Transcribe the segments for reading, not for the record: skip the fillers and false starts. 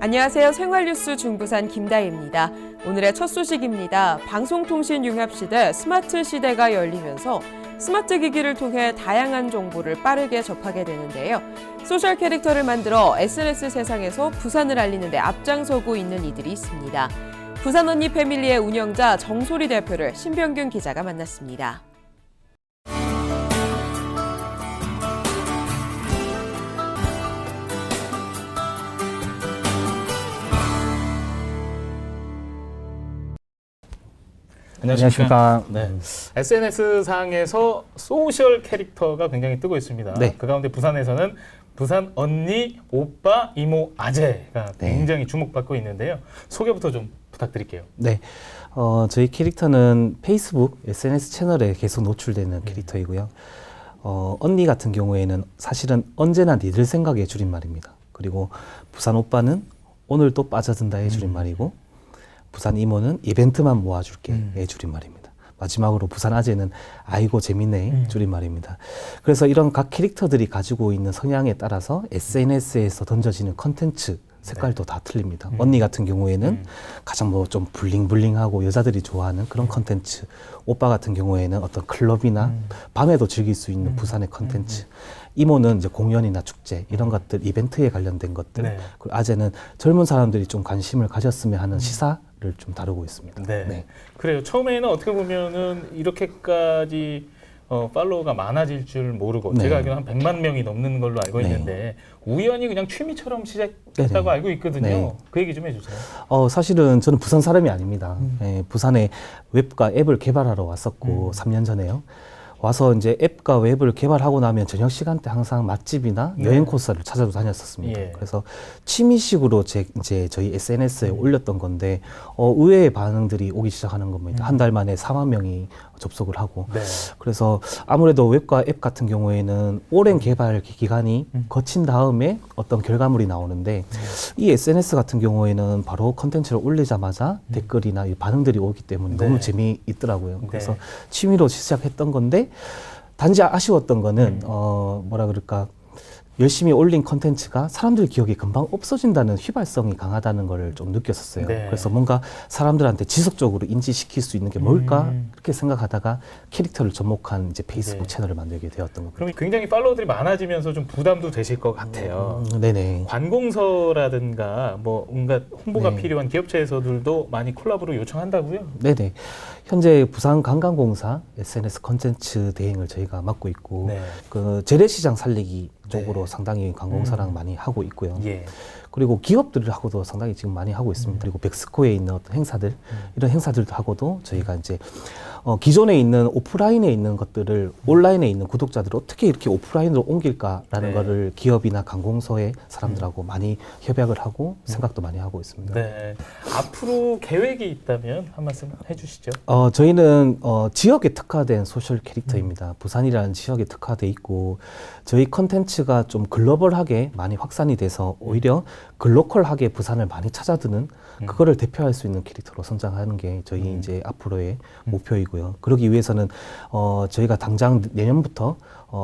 안녕하세요. 생활뉴스 중부산 김다희입니다. 오늘의 첫 소식입니다. 방송통신융합시대 스마트 시대가 열리면서 스마트 기기를 통해 다양한 정보를 빠르게 접하게 되는데요. 소셜 캐릭터를 만들어 SNS 세상에서 부산을 알리는 데 앞장서고 있는 이들이 있습니다. 부산 언니 패밀리의 운영자 정소리 대표를 신병균 기자가 만났습니다. 안녕하십니까. 네. SNS상에서 소셜 캐릭터가 굉장히 뜨고 있습니다. 네. 그 가운데 부산에서는 부산 언니, 오빠, 이모, 아재가 굉장히 주목받고 있는데요. 소개부터 좀 부탁드릴게요. 네. 저희 캐릭터는 페이스북 SNS 채널에 계속 노출되는 캐릭터이고요. 언니 같은 경우에는 사실은 언제나 니들 생각의 줄임말입니다. 그리고 부산 오빠는 오늘 또 빠져든다의 줄임말이고 부산 이모는 이벤트만 모아줄게의 줄임말입니다. 마지막으로 부산 아재는 아이고 재밌네의 줄임말입니다. 그래서 이런 각 캐릭터들이 가지고 있는 성향에 따라서 SNS에서 던져지는 컨텐츠 색깔도 다 틀립니다. 언니 같은 경우에는 가장 뭐 좀 블링블링하고 여자들이 좋아하는 그런 컨텐츠, 오빠 같은 경우에는 어떤 클럽이나 밤에도 즐길 수 있는 부산의 컨텐츠, 이모는 이제 공연이나 축제 이런 것들, 이벤트에 관련된 것들, 네. 그리고 아재는 젊은 사람들이 좀 관심을 가졌으면 하는 시사를 좀 다루고 있습니다. 네. 네. 그래요. 처음에는 어떻게 보면은 이렇게까지 팔로워가 많아질 줄 모르고 네. 제가 알기로는 한 100만 명이 넘는 걸로 알고 네. 있는데 우연히 그냥 취미처럼 시작했다고 네네. 알고 있거든요. 네. 그 얘기 좀 해주세요. 사실은 저는 부산 사람이 아닙니다. 부산에 웹과 앱을 개발하러 왔었고 3년 전에요. 와서 이제 앱과 웹을 개발하고 나면 저녁 시간대 항상 맛집이나 여행 코스를 찾아서 다녔었습니다. 예. 그래서 취미식으로 이제 저희 SNS에 올렸던 건데 의외의 반응들이 오기 시작하는 겁니다. 한 달 만에 4만 명이 접속을 하고 네. 그래서 아무래도 웹과 앱 같은 경우에는 오랜 개발 기간이 거친 다음에 어떤 결과물이 나오는데 이 SNS 같은 경우에는 바로 컨텐츠를 올리자마자 댓글이나 이 반응들이 오기 때문에 네. 너무 재미있더라고요. 네. 그래서 취미로 시작했던 건데 단지 아쉬웠던 거는 뭐라 그럴까 열심히 올린 컨텐츠가 사람들 기억에 금방 없어진다는 휘발성이 강하다는 걸 좀 느꼈었어요. 네. 그래서 뭔가 사람들한테 지속적으로 인지시킬 수 있는 게 뭘까 그렇게 생각하다가 캐릭터를 접목한 이제 페이스북 네. 채널을 만들게 되었던 겁니다. 그럼 굉장히 팔로워들이 많아지면서 좀 부담도 되실 것 같아요. 네네. 관공서라든가 뭐 온갖 홍보가 네. 필요한 기업체에서들도 많이 콜라보를 요청한다고요? 네네. 현재 부산관광공사 SNS 컨텐츠 대행을 저희가 맡고 있고 네. 그 재래시장 살리기 쪽으로 네. 상당히 관공서랑 많이 하고 있고요. 예. 그리고 기업들하고도 상당히 지금 많이 하고 있습니다. 그리고 백스코에 있는 어떤 행사들, 이런 행사들하고도 저희가 이제 기존에 있는 오프라인에 있는 것들을 온라인에 있는 구독자들을 어떻게 이렇게 오프라인으로 옮길까라는 네. 거를 기업이나 관공서의 사람들하고 많이 협약을 하고 생각도 많이 하고 있습니다. 네. 앞으로 계획이 있다면 한 말씀 해주시죠. 저희는 지역에 특화된 소셜 캐릭터입니다. 부산이라는 지역에 특화돼 있고 저희 컨텐츠가 좀 글로벌하게 많이 확산이 돼서 오히려 글로컬하게 부산을 많이 찾아드는 그거를 대표할 수 있는 캐릭터로 성장하는 게 저희 이제 앞으로의 목표이고요. 그러기 위해서는 저희가 당장 내년부터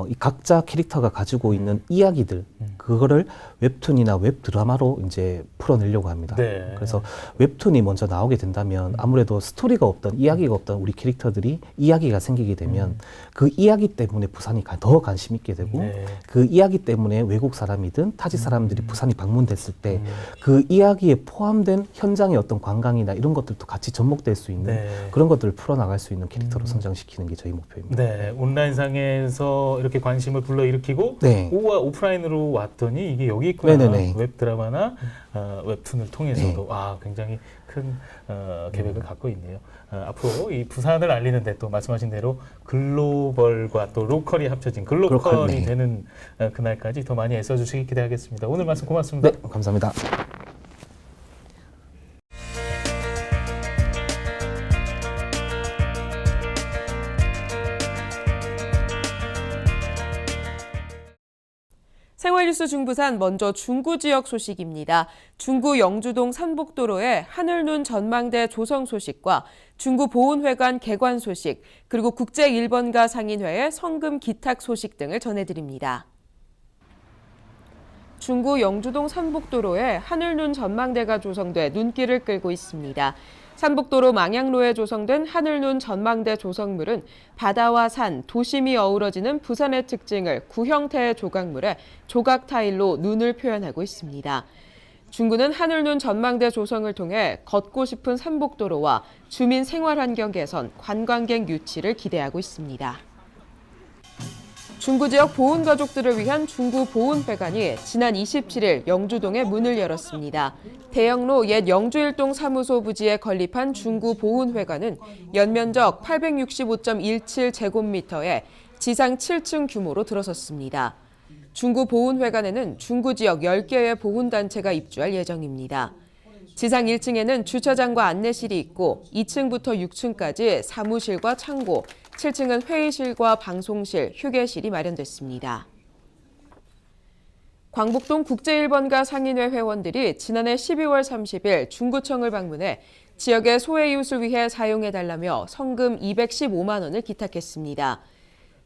이 각자 캐릭터가 가지고 있는 이야기들 그거를 웹툰이나 웹 드라마로 이제 풀어내려고 합니다. 네. 그래서 웹툰이 먼저 나오게 된다면 아무래도 스토리가 없던 이야기가 없던 우리 캐릭터들이 이야기가 생기게 되면 그 이야기 때문에 부산이 더 관심 있게 되고 네. 그 이야기 때문에 외국 사람이든 타지 사람들이 부산이 방문됐을 때 그 이야기에 포함된 현장의 어떤 관광이나 이런 것들도 같이 접목될 수 있는 네. 그런 것들을 풀어나갈 수 있는 캐릭터로 성장시키는 게 저희 목표입니다. 네. 온라인상에서 이렇게 관심을 불러일으키고 네. 오프라인으로 왔더니 이게 여기 있구나. 네네네. 웹 드라마나 웹툰을 통해서도 굉장히 큰 계획을 갖고 있네요. 앞으로 이 부산을 알리는데 또 말씀하신 대로 글로벌과 또 로컬이 합쳐진 글로컬이 네. 되는 그날까지 더 많이 애써주시기 기대하겠습니다. 오늘 말씀 고맙습니다. 네, 감사합니다. 생활뉴스 중부산 먼저 중구 지역 소식입니다. 중구 영주동 산복도로에 하늘눈 전망대 조성 소식과 중구 보훈회관 개관 소식, 그리고 국제 1번가 상인회의 성금 기탁 소식 등을 전해드립니다. 중구 영주동 산복도로에 하늘눈 전망대가 조성돼 눈길을 끌고 있습니다. 산복도로 망향로에 조성된 하늘눈 전망대 조성물은 바다와 산, 도심이 어우러지는 부산의 특징을 구형태의 조각물에 조각 타일로 눈을 표현하고 있습니다. 중구는 하늘눈 전망대 조성을 통해 걷고 싶은 산복도로와 주민 생활환경 개선, 관광객 유치를 기대하고 있습니다. 중구 지역 보훈 가족들을 위한 중구 보훈회관이 지난 27일 영주동에 문을 열었습니다. 대영로 옛 영주일동 사무소 부지에 건립한 중구 보훈회관은 연면적 865.17제곱미터에 지상 7층 규모로 들어섰습니다. 중구 보훈회관에는 중구 지역 10개의 보훈단체가 입주할 예정입니다. 지상 1층에는 주차장과 안내실이 있고 2층부터 6층까지 사무실과 창고, 7층은 회의실과 방송실, 휴게실이 마련됐습니다. 광복동 국제1번가 상인회 회원들이 지난해 12월 30일 중구청을 방문해 지역의 소외 이웃을 위해 사용해달라며 성금 215만 원을 기탁했습니다.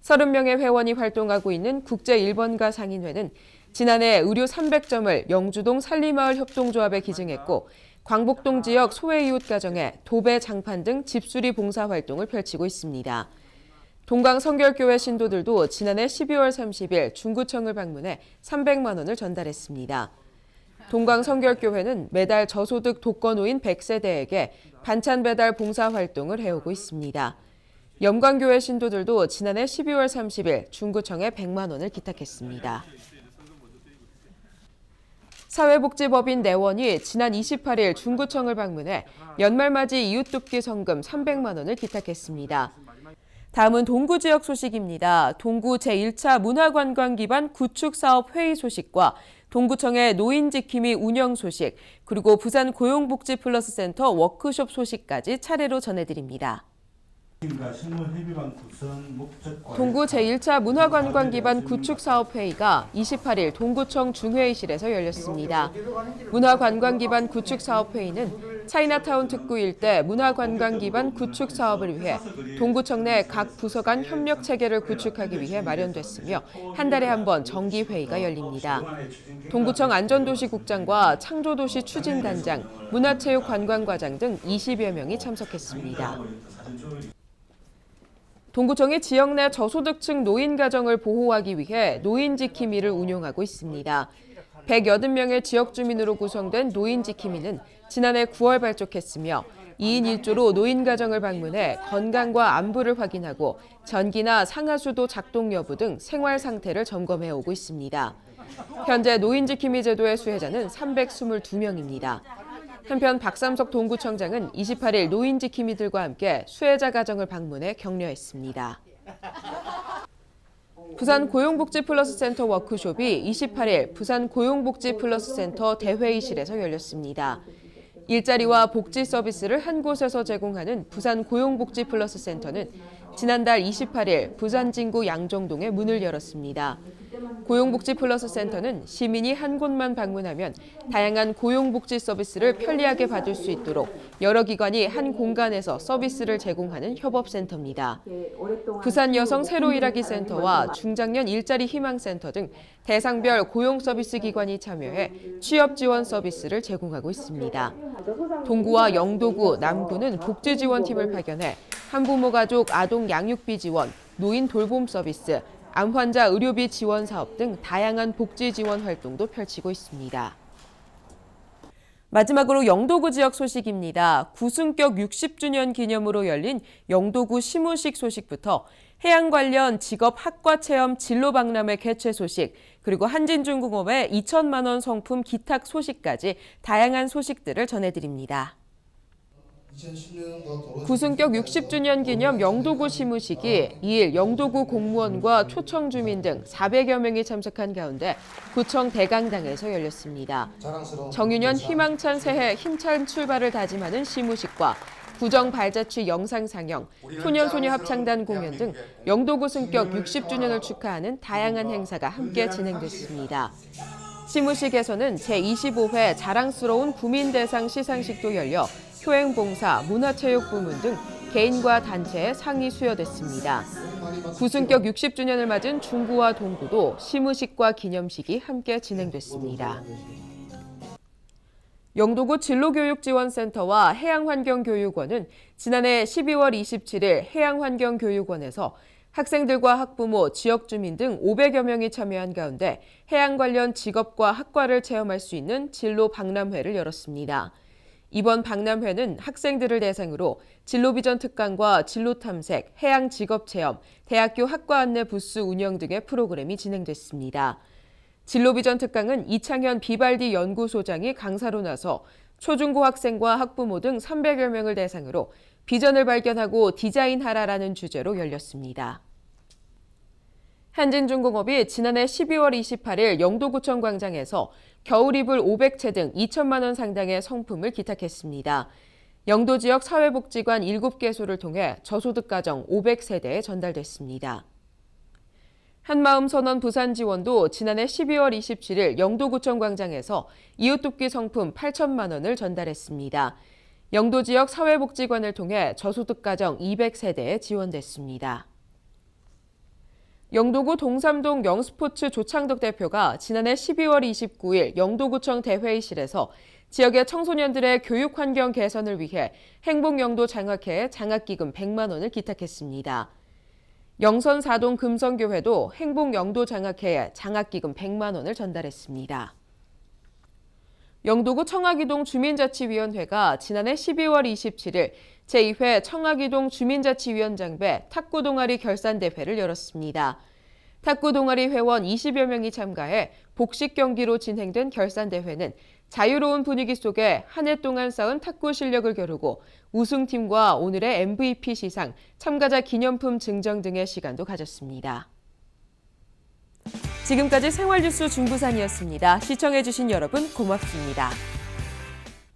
30명의 회원이 활동하고 있는 국제1번가 상인회는 지난해 의료 300점을 영주동 살리마을 협동조합에 기증했고 광복동 지역 소외 이웃 가정에 도배, 장판 등 집수리 봉사 활동을 펼치고 있습니다. 동강성결교회 신도들도 지난해 12월 30일 중구청을 방문해 300만 원을 전달했습니다. 동강성결교회는 매달 저소득 독거노인 100세대에게 반찬 배달 봉사 활동을 해오고 있습니다. 염관교회 신도들도 지난해 12월 30일 중구청에 100만 원을 기탁했습니다. 사회복지법인 내원이 지난 28일 중구청을 방문해 연말맞이 이웃돕기 성금 300만 원을 기탁했습니다. 다음은 동구 지역 소식입니다. 동구 제1차 문화관광 기반 구축 사업 회의 소식과 동구청의 노인지킴이 운영 소식, 그리고 부산 고용복지 플러스 센터 워크숍 소식까지 차례로 전해드립니다. 동구 제1차 문화관광 기반 구축 사업 회의가 28일 동구청 중회의실에서 열렸습니다. 문화관광 기반 구축 사업 회의는 차이나타운 특구 일대 문화관광 기반 구축 사업을 위해 동구청 내 각 부서 간 협력 체계를 구축하기 위해 마련됐으며 한 달에 한 번 정기 회의가 열립니다. 동구청 안전도시국장과 창조도시 추진단장, 문화체육관광과장 등 20여 명이 참석했습니다. 동구청이 지역 내 저소득층 노인 가정을 보호하기 위해 노인지킴이를 운영하고 있습니다. 180명의 지역 주민으로 구성된 노인지킴이는 지난해 9월 발족했으며 2인 1조로 노인 가정을 방문해 건강과 안부를 확인하고 전기나 상하수도 작동 여부 등 생활 상태를 점검해 오고 있습니다. 현재 노인지킴이 제도의 수혜자는 322명입니다. 한편 박삼석 동구청장은 28일 노인지킴이들과 함께 수혜자 가정을 방문해 격려했습니다. 부산 고용복지 플러스 센터 워크숍이 28일 부산 고용복지 플러스 센터 대회의실에서 열렸습니다. 일자리와 복지 서비스를 한 곳에서 제공하는 부산 고용복지 플러스 센터는 지난달 28일 부산 진구 양정동에 문을 열었습니다. 고용복지 플러스 센터는 시민이 한 곳만 방문하면 다양한 고용복지 서비스를 편리하게 받을 수 있도록 여러 기관이 한 공간에서 서비스를 제공하는 협업센터입니다. 부산 여성 새로 일하기 센터와 중장년 일자리 희망센터 등 대상별 고용 서비스 기관이 참여해 취업 지원 서비스를 제공하고 있습니다. 동구와 영도구, 남구는 복지 지원팀을 파견해 한부모 가족 아동 양육비 지원, 노인 돌봄 서비스, 암 환자 의료비 지원 사업 등 다양한 복지 지원 활동도 펼치고 있습니다. 마지막으로 영도구 지역 소식입니다. 구승격 60주년 기념으로 열린 영도구 시무식 소식부터 해양 관련 직업 학과 체험 진로 박람회 개최 소식, 그리고 한진중공업의 2천만 원 성품 기탁 소식까지 다양한 소식들을 전해드립니다. 구승격 60주년 기념 영도구 시무식이 2일 영도구 공무원과 초청 주민 등 400여 명이 참석한 가운데 구청 대강당에서 열렸습니다. 정윤현 희망찬 새해 힘찬 출발을 다짐하는 시무식과 구정 발자취 영상 상영, 소년소녀 합창단 공연 등 영도구 승격 60주년을 축하하는 다양한 행사가 함께 진행됐습니다. 시무식에서는 제25회 자랑스러운 구민대상 시상식도 열려 효행봉사, 문화체육부문 등 개인과 단체의 상이 수여됐습니다. 구승격 60주년을 맞은 중구와 동구도 시무식과 기념식이 함께 진행됐습니다. 영도구 진로교육지원센터와 해양환경교육원은 지난해 12월 27일 해양환경교육원에서 학생들과 학부모, 지역주민 등 500여 명이 참여한 가운데 해양 관련 직업과 학과를 체험할 수 있는 진로 박람회를 열었습니다. 이번 박람회는 학생들을 대상으로 진로비전 특강과 진로탐색, 해양 직업체험, 대학교 학과 안내 부스 운영 등의 프로그램이 진행됐습니다. 진로비전 특강은 이창현 비발디 연구소장이 강사로 나서 초중고 학생과 학부모 등 300여 명을 대상으로 비전을 발견하고 디자인하라라는 주제로 열렸습니다. 한진중공업이 지난해 12월 28일 영도구청 광장에서 겨울 이불 500채 등 2천만 원 상당의 성품을 기탁했습니다. 영도 지역 사회복지관 7개소를 통해 저소득 가정 500세대에 전달됐습니다. 한마음선언 부산지원도 지난해 12월 27일 영도구청 광장에서 이웃돕기 성품 8천만 원을 전달했습니다. 영도 지역 사회복지관을 통해 저소득 가정 200세대에 지원됐습니다. 영도구 동삼동 영스포츠 조창덕 대표가 지난해 12월 29일 영도구청 대회의실에서 지역의 청소년들의 교육 환경 개선을 위해 행복영도 장학회에 장학기금 100만 원을 기탁했습니다. 영선 4동 금성교회도 행복영도 장학회에 장학기금 100만 원을 전달했습니다. 영도구 청학이동 주민자치위원회가 지난해 12월 27일 제2회 청학이동 주민자치위원장배 탁구 동아리 결산대회를 열었습니다. 탁구 동아리 회원 20여 명이 참가해 복식 경기로 진행된 결산대회는 자유로운 분위기 속에 한 해 동안 쌓은 탁구 실력을 겨루고 우승팀과 오늘의 MVP 시상, 참가자 기념품 증정 등의 시간도 가졌습니다. 지금까지 생활뉴스 중부산이었습니다. 시청해주신 여러분 고맙습니다.